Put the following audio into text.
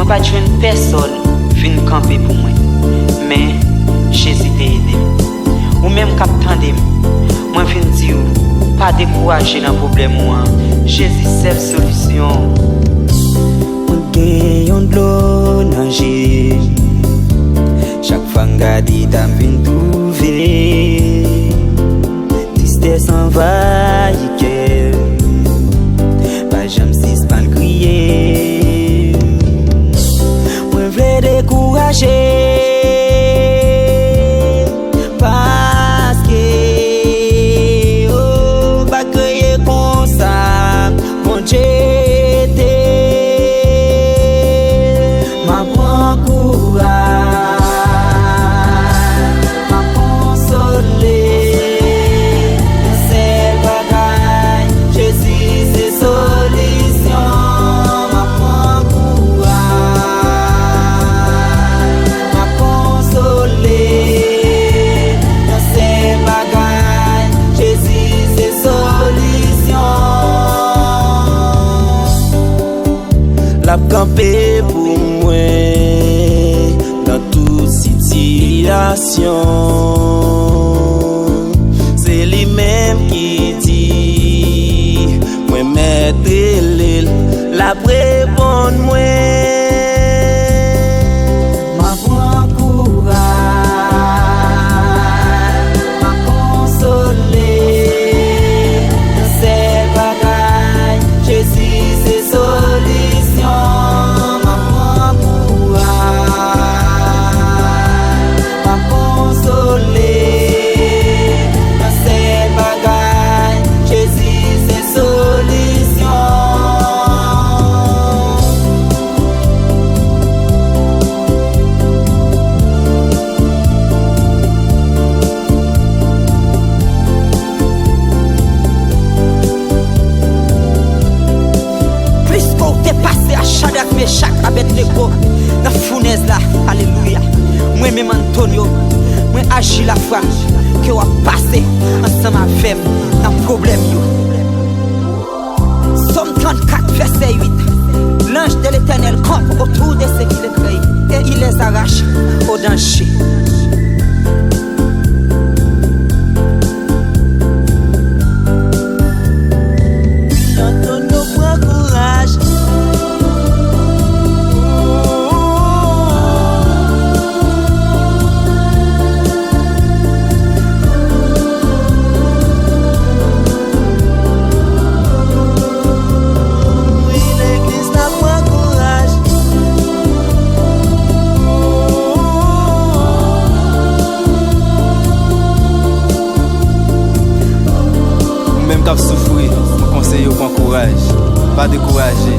pas de personne vient camper pour moi. Mais Jésus t'a aidé. Ou même cap tandem. Moi viens dire pas décourager dans problème moi. Jésus seule solution. On gagne de l'eau nager. Chaque fois que t'as venu trouver. Tristesse envahit. Pas jamais si pas crier. Moi veux décourager. Parce que oh pas crier comme ça. Mon Dieu m'a bon courage, m'a consolé. C'est bagaille, Jésus c'est solution. M'a bon courage, m'a consolé. C'est bagaille, Jésus c'est solution. La camper pour moi dans toute situation. C'est lui-même qui dit, moi mettre l'île, la répondre moi. Ma bon courage, m'a consolé. C'est bagaille, Jésus c'est solution. Ma bon courage, m'a consolé. C'est bagaille, Jésus c'est solution. Plus qu'on t'est passé à Shadrach, Meshach, Abednego, dans la fournaise là, alléluia. Moi-même Antonio, moi agis la foi que on a passé ensemble avec dans le problème. Somme 34, verset 8. L'ange de l'Éternel campe autour de ceux qui les craignent et il les arrache au danger. Antonio prend courage. Oui, l'église n'a pas courage. Même quand souffrir, mon conseil au bon courage, pas décourager.